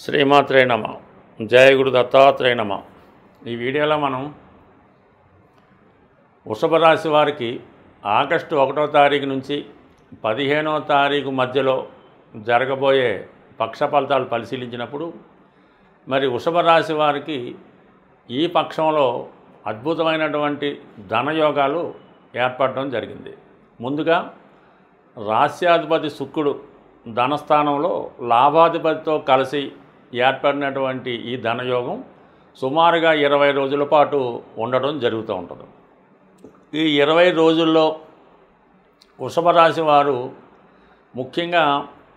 శ్రీమాత్రే నమ. జయ గురు దత్తాత్రేయ నమ. ఈ వీడియోలో మనం వృషభ రాశి వారికి ఆగస్టు 1వ తారీఖు నుంచి 15వ తారీఖు మధ్యలో జరగబోయే పక్ష ఫలితాలు పరిశీలించినప్పుడు మరి వృషభ రాశి వారికి ఈ పక్షంలో అద్భుతమైనటువంటి ధనయోగాలు ఏర్పడడం జరిగింది. ముందుగా రాస్యాధిపతి శుక్రుడు ధనస్థానంలో లాభాధిపతితో కలిసి ఏర్పడినటువంటి ఈ ధనయోగం సుమారుగా 20 రోజుల పాటు ఉండడం జరుగుతూ ఉంటుంది. ఈ 20 రోజుల్లో వృషభ రాశి వారు ముఖ్యంగా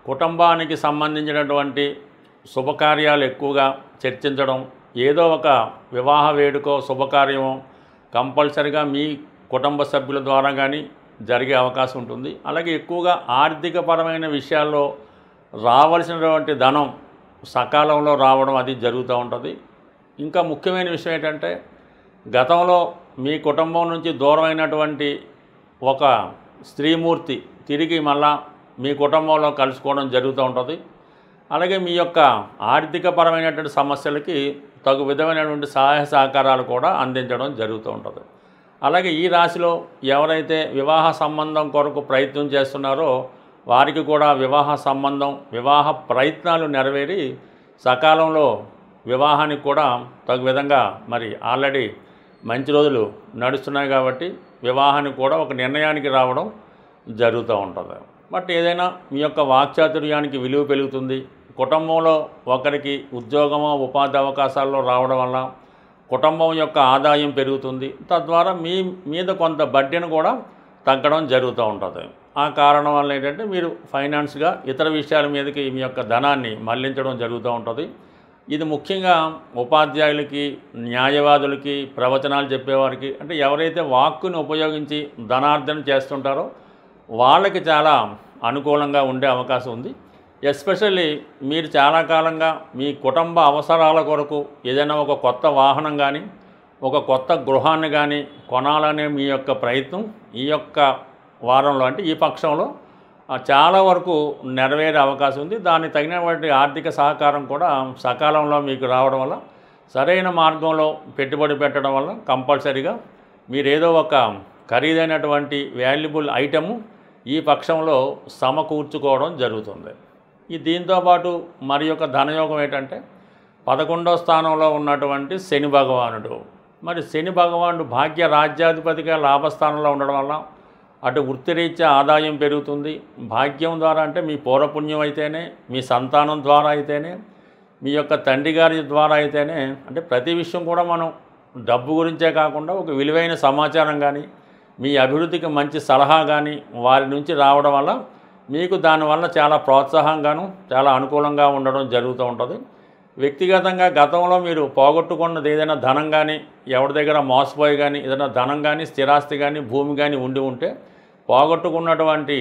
కుటుంబానికి సంబంధించినటువంటి శుభకార్యాలు ఎక్కువగా చర్చించడం, ఏదో ఒక వివాహ వేడుకో శుభకార్యమో కంపల్సరిగా మీ కుటుంబ సభ్యుల ద్వారా కానీ జరిగే అవకాశం ఉంటుంది. అలాగే ఎక్కువగా ఆర్థికపరమైన విషయాల్లో రావాల్సినటువంటి ధనం సకాలంలో రావడం అది జరుగుతూ ఉంటుంది. ఇంకా ముఖ్యమైన విషయం ఏంటంటే గతంలో మీ కుటుంబం నుంచి దూరమైనటువంటి ఒక స్త్రీమూర్తి తిరిగి మళ్ళా మీ కుటుంబంలో కలుసుకోవడం జరుగుతూ ఉంటుంది. అలాగే మీ యొక్క ఆర్థికపరమైనటువంటి సమస్యలకి తగు విధమైనటువంటి సహాయ సహకారాలు కూడా అందించడం జరుగుతూ ఉంటుంది. అలాగే ఈ రాశిలో ఎవరైతే వివాహ సంబంధం కొరకు ప్రయత్నం చేస్తున్నారో వారికి కూడా వివాహ ప్రయత్నాలు నెరవేరి సకాలంలో వివాహానికి కూడా తగు విధంగా మరి ఆల్రెడీ మంచి రోజులు నడుస్తున్నాయి కాబట్టి వివాహానికి కూడా ఒక నిర్ణయానికి రావడం జరుగుతూ ఉంటుంది. బట్ ఏదైనా మీ యొక్క వాక్చాతుర్యానికి విలువ పెరుగుతుంది. కుటుంబంలో ఒకరికి ఉద్యోగమో ఉపాధి అవకాశాల్లో రావడం వల్ల కుటుంబం యొక్క ఆదాయం పెరుగుతుంది. తద్వారా మీ మీద కొంత బడ్డెను కూడా తగ్గడం జరుగుతూ ఉంటుంది. ఆ కారణం వల్ల ఏంటంటే మీరు ఫైనాన్స్గా ఇతర విషయాల మీదకి మీ యొక్క ధనాన్ని మళ్లించడం జరుగుతూ ఉంటుంది. ఇది ముఖ్యంగా ఉపాధ్యాయులకి, న్యాయవాదులకి, ప్రవచనాలు చెప్పేవారికి, అంటే ఎవరైతే వాక్కుని ఉపయోగించి ధనార్జన చేస్తుంటారో వాళ్ళకి చాలా అనుకూలంగా ఉండే అవకాశం ఉంది. ఎస్పెషల్లీ మీరు చాలా కాలంగా మీ కుటుంబ అవసరాల కొరకు ఏదైనా ఒక కొత్త వాహనం కానీ ఒక కొత్త గృహాన్ని కానీ కొనాలనే మీ యొక్క ప్రయత్నం ఈ యొక్క వారంలో అంటే ఈ పక్షంలో చాలా వరకు నెరవేరే అవకాశం ఉంది. దానికి తగినటువంటి ఆర్థిక సహకారం కూడా సకాలంలో మీకు రావడం వల్ల, సరైన మార్గంలో పెట్టుబడి పెట్టడం వల్ల కంపల్సరీగా మీరు ఏదో ఒక ఖరీదైనటువంటి వాల్యుబుల్ ఐటెము ఈ పక్షంలో సమకూర్చుకోవడం జరుగుతుంది. ఈ దీంతోపాటు మరి యొక్క ధనయోగం ఏంటంటే 11వ స్థానంలో ఉన్నటువంటి శని భగవానుడు. మరి శని భగవానుడు భాగ్య రాజ్యాధిపతిగా లాభస్థానంలో ఉండడం వల్ల అటు వృత్తిరీత్యా ఆదాయం పెరుగుతుంది. భాగ్యం ద్వారా అంటే మీ పూర్వపుణ్యం అయితేనే, మీ సంతానం ద్వారా అయితేనే, మీ యొక్క తండ్రి గారి ద్వారా అయితేనే, అంటే ప్రతి విషయం కూడా మనం డబ్బు గురించే కాకుండా ఒక విలువైన సమాచారం కానీ మీ అభివృద్ధికి మంచి సలహా కానీ వారి నుంచి రావడం వల్ల మీకు దానివల్ల చాలా ప్రోత్సాహంగాను చాలా అనుకూలంగా ఉండడం జరుగుతూ ఉంటుంది. వ్యక్తిగతంగా గతంలో మీరు పోగొట్టుకున్నది ఏదైనా ధనం కానీ, ఎవరి దగ్గర మోసపోయి కానీ ఏదైనా ధనం కానీ, స్థిరాస్తి కానీ, భూమి కానీ ఉంటే పోగొట్టుకున్నటువంటి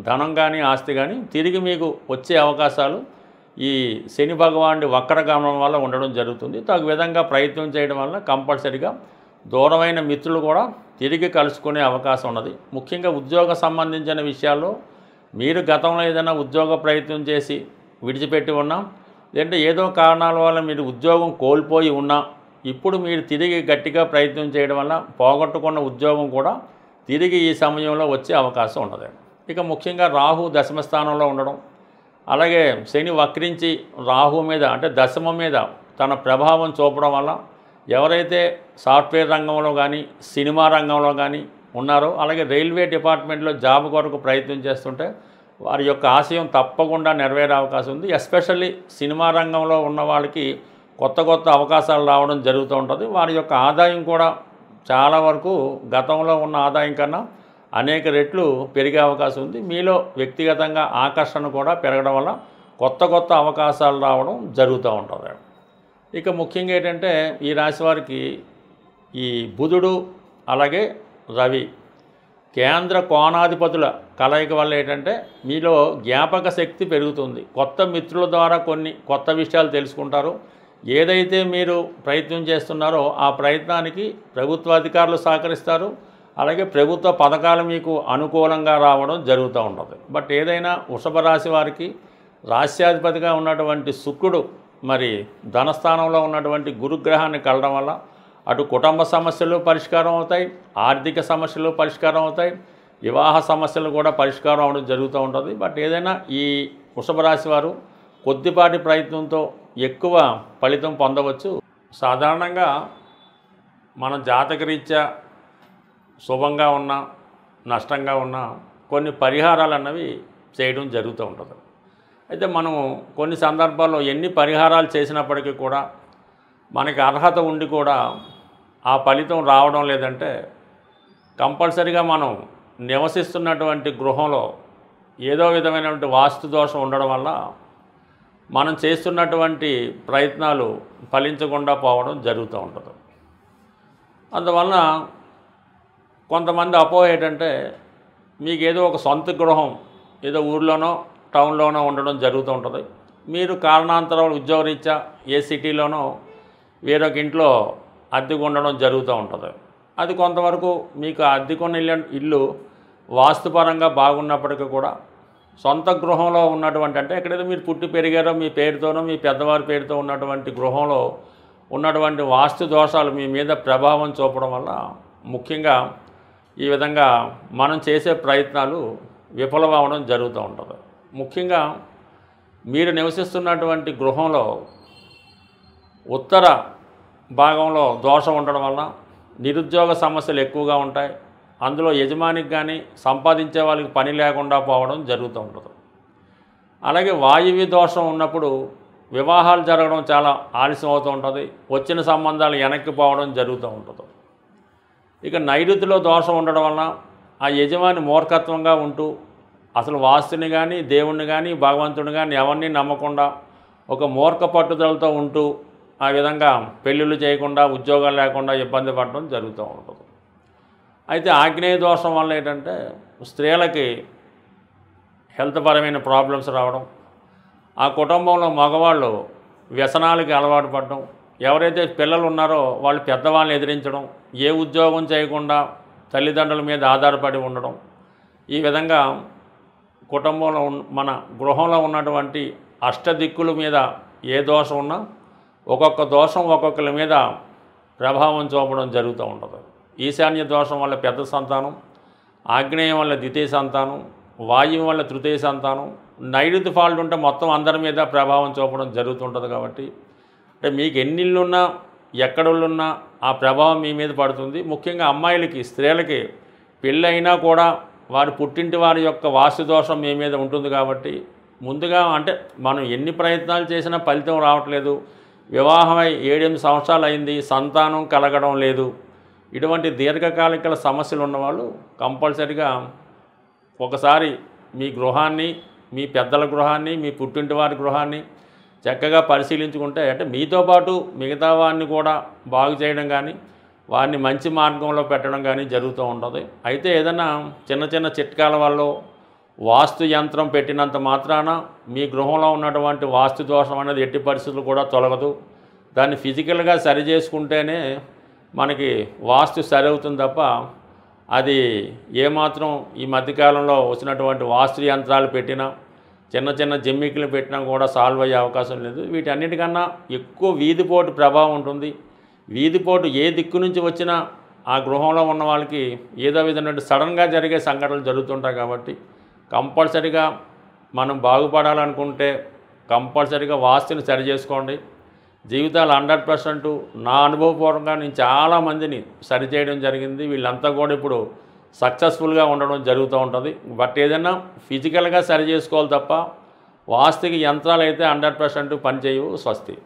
ధనం కానీ ఆస్తి కానీ తిరిగి మీకు వచ్చే అవకాశాలు ఈ శని భగవానుడి వక్రగమనం వల్ల ఉండడం జరుగుతుంది. తగు విధంగా ప్రయత్నం చేయడం వల్ల కంపల్సరిగా దూరమైన మిత్రులు కూడా తిరిగి కలుసుకునే అవకాశం ఉన్నది. ముఖ్యంగా ఉద్యోగ సంబంధించిన విషయాల్లో మీరు గతంలో ఏదైనా ఉద్యోగ ప్రయత్నం చేసి విడిచిపెట్టి ఉన్నా, లేదంటే ఏదో కారణాల వల్ల మీరు ఉద్యోగం కోల్పోయి ఉన్నా ఇప్పుడు మీరు తిరిగి గట్టిగా ప్రయత్నం చేయడం వల్ల పోగొట్టుకున్న ఉద్యోగం కూడా తిరిగి ఈ సమయంలో వచ్చే అవకాశం ఉన్నది. ఇక ముఖ్యంగా రాహు దశమ స్థానంలో ఉండడం, అలాగే శని వక్రించి రాహు మీద అంటే దశమ మీద తన ప్రభావం చూపడం వల్ల ఎవరైతే సాఫ్ట్వేర్ రంగంలో కానీ సినిమా రంగంలో కానీ ఉన్నారో, అలాగే రైల్వే డిపార్ట్మెంట్లో జాబ్ కొరకు ప్రయత్నం చేస్తుంటే వారి యొక్క ఆశయం తప్పకుండా నెరవేరే అవకాశం ఉంది. ఎస్పెషల్లీ సినిమా రంగంలో ఉన్న వాళ్ళకి కొత్త అవకాశాలు రావడం జరుగుతూ ఉంటుంది. వారి యొక్క ఆదాయం కూడా చాలా వరకు గతంలో ఉన్న ఆదాయం కన్నా అనేక రెట్లు పెరిగే అవకాశం ఉంది. మీలో వ్యక్తిగతంగా ఆకర్షణ కూడా పెరగడం వల్ల కొత్త అవకాశాలు రావడం జరుగుతూ ఉంటుంది. ఇక ముఖ్యంగా ఏంటంటే ఈ రాశి వారికి ఈ బుధుడు అలాగే రవి కేంద్ర కోణాధిపతుల కలయిక వల్ల ఏంటంటే మీలో జ్ఞాపక శక్తి పెరుగుతుంది. కొత్త మిత్రుల ద్వారా కొన్ని కొత్త విషయాలు తెలుసుకుంటారు. ఏదైతే మీరు ప్రయత్నం చేస్తున్నారో ఆ ప్రయత్నానికి ప్రభుత్వాధికారులు సహకరిస్తారు. అలాగే ప్రభుత్వ పథకాలు మీకు అనుకూలంగా రావడం జరుగుతూ ఉంటుంది. బట్ ఏదైనా వృషభ రాశి వారికి రాస్యాధిపతిగా ఉన్నటువంటి శుక్రుడు మరి ధనస్థానంలో ఉన్నటువంటి గురుగ్రహాన్ని కలడం వల్ల అటు కుటుంబ సమస్యలు పరిష్కారం అవుతాయి, ఆర్థిక సమస్యలు పరిష్కారం అవుతాయి, వివాహ సమస్యలు కూడా పరిష్కారం అవడం జరుగుతూ ఉంటుంది. బట్ ఏదైనా ఈ వృషభ రాశి వారు కొద్దిపాటి ప్రయత్నంతో ఎక్కువ ఫలితం పొందవచ్చు. సాధారణంగా మన జాతకరీత్యా శుభంగా ఉన్న నష్టంగా ఉన్న కొన్ని పరిహారాలు అన్నవి చేయడం జరుగుతూ ఉంటుంది. అయితే మనం కొన్ని సందర్భాల్లో ఎన్ని పరిహారాలు చేసినప్పటికీ కూడా మనకి అర్హత ఉండి కూడా ఆ ఫలితం రావడం లేదంటే కంపల్సరీగా మనం నివసిస్తున్నటువంటి గృహంలో ఏదో విధమైనటువంటి వాస్తు దోషం ఉండడం వల్ల మనం చేస్తున్నటువంటి ప్రయత్నాలు ఫలించకుండా పోవడం జరుగుతూ ఉంటుంది. అందువలన కొంతమంది అపోహ ఏంటంటే మీకు ఏదో ఒక సొంత గృహం ఏదో ఊర్లోనో టౌన్లోనో ఉండడం జరుగుతూ ఉంటుంది, మీరు కారణాంతరాలు ఉద్యోగరీత్యా ఏ సిటీలోనో వేరొక ఇంట్లో అద్దెకు ఉండడం జరుగుతూ ఉంటుంది. అది కొంతవరకు మీకు అద్దెకున్న ఇల్లు వాస్తుపరంగా బాగున్నప్పటికీ కూడా సొంత గృహంలో ఉన్నటువంటి అంటే ఎక్కడైతే మీరు పుట్టి పెరిగారో మీ పేరుతోనో మీ పెద్దవారి పేరుతో ఉన్నటువంటి గృహంలో ఉన్నటువంటి వాస్తు దోషాలు మీ మీద ప్రభావం చూపడం వల్ల ముఖ్యంగా ఈ విధంగా మనం చేసే ప్రయత్నాలు విఫలమవడం జరుగుతూ ఉంటుంది. ముఖ్యంగా మీరు నివసిస్తున్నటువంటి గృహంలో ఉత్తర భాగంలో దోషం ఉండడం వల్ల నిరుద్యోగ సమస్యలు ఎక్కువగా ఉంటాయి. అందులో యజమానికి కానీ సంపాదించే వాళ్ళకి పని లేకుండా పోవడం జరుగుతూ ఉంటుంది. అలాగే వాయువ్య దోషం ఉన్నప్పుడు వివాహాలు జరగడం చాలా ఆలస్యం అవుతూ ఉంటుంది, వచ్చిన సంబంధాలు వెనక్కి పోవడం జరుగుతూ ఉంటుంది. ఇక నైరుతిలో దోషం ఉండడం వలన ఆ యజమాని మూర్ఖత్వంగా ఉంటూ అసలు వాస్తుని కానీ దేవుణ్ణి కానీ భగవంతుని కానీ ఎవరిని నమ్మకుండా ఒక మూర్ఖ పట్టుదలతో ఉంటూ ఆ విధంగా పెళ్ళిళ్ళు చేయకుండా ఉద్యోగాలు లేకుండా ఇబ్బంది పడడం జరుగుతూ ఉంటుంది. అయితే ఆగ్నేయ దోషం వల్ల ఏంటంటే స్త్రీలకి హెల్త్ పరమైన ప్రాబ్లమ్స్ రావడం, ఆ కుటుంబంలో మగవాళ్ళు వ్యసనాలకి అలవాటు పడడం, ఎవరైతే పిల్లలు ఉన్నారో వాళ్ళు పెద్దవాళ్ళని ఎదిరించడం, ఏ ఉద్యోగం చేయకుండా తల్లిదండ్రుల మీద ఆధారపడి ఉండడం, ఈ విధంగా కుటుంబంలో మన గృహంలో ఉన్నటువంటి అష్టదిక్కుల మీద ఏ దోషం ఉన్నా ఒక్కొక్క దోషం ఒక్కొక్కరి మీద ప్రభావం చూపడం జరుగుతూ ఉంటుంది. ఈశాన్య దోషం వల్ల పెద్ద సంతానం, ఆగ్నేయం వల్ల ద్వితీయ సంతానం, వాయువు వల్ల తృతీయ సంతానం, నైరుతి ఫాల్ట్ ఉంటే మొత్తం అందరి మీద ప్రభావం చూపడం జరుగుతుంటుంది. కాబట్టి అంటే మీకు ఎన్ని ఇళ్ళున్నా ఎక్కడున్నా ఆ ప్రభావం మీ మీద పడుతుంది. ముఖ్యంగా అమ్మాయిలకి స్త్రీలకి పెళ్ళైనా కూడా వారి పుట్టింటి వారి యొక్క వాస్తు దోషం మీ మీద ఉంటుంది. కాబట్టి ముందుగా అంటే మనం ఎన్ని ప్రయత్నాలు చేసినా ఫలితం రావట్లేదు, వివాహమై 7-8 సంవత్సరాలు అయింది, సంతానం కలగడం లేదు, ఇటువంటి దీర్ఘకాలిక సమస్యలు ఉన్నవాళ్ళు కంపల్సరిగా ఒకసారి మీ గృహాన్ని, మీ పెద్దల గృహాన్ని, మీ పుట్టింటి వారి గృహాన్ని చక్కగా పరిశీలించుకుంటే అంటే మీతో పాటు మిగతా వారిని కూడా బాగు చేయడం కానీ వారిని మంచి మార్గంలో పెట్టడం కానీ జరుగుతూ ఉంటుంది. అయితే ఏదైనా చిన్న చిన్న చిట్కాల వల్ల వాస్తు యంత్రం పెట్టినంత మాత్రాన మీ గృహంలో ఉన్నటువంటి వాస్తు దోషం అనేది ఎట్టి పరిస్థితులు కూడా తొలగదు. దాన్ని ఫిజికల్గా సరి చేసుకుంటేనే మనకి వాస్తు సరి అవుతుంది తప్ప అది ఏమాత్రం ఈ మధ్యకాలంలో వచ్చినటువంటి వాస్తు యంత్రాలు పెట్టినా చిన్న చిన్న జిమ్మికులు పెట్టినా కూడా సాల్వ్ అయ్యే అవకాశం లేదు. వీటన్నిటికన్నా ఎక్కువ వీధిపోటు ప్రభావం ఉంటుంది. వీధిపోటు ఏ దిక్కు నుంచి వచ్చినా ఆ గృహంలో ఉన్న వాళ్ళకి ఏదో విధంగా సడన్గా జరిగే సంఘటనలు జరుగుతుంటాయి. కాబట్టి కంపల్సరీగా మనం బాగుపడాలనుకుంటే కంపల్సరీగా వాస్తుని సరి చేసుకోండి. జీవితాలు 100% నా అనుభవపూర్వకంగా నేను చాలామందిని సరిచేయడం జరిగింది. వీళ్ళంతా కూడా ఇప్పుడు సక్సెస్ఫుల్గా ఉండడం జరుగుతూ ఉంటుంది. బట్ ఏదైనా ఫిజికల్గా సరి చేసుకోవాలి తప్ప వాస్తుకి యంత్రాలు అయితే 100% పనిచేయవు. స్వస్తి.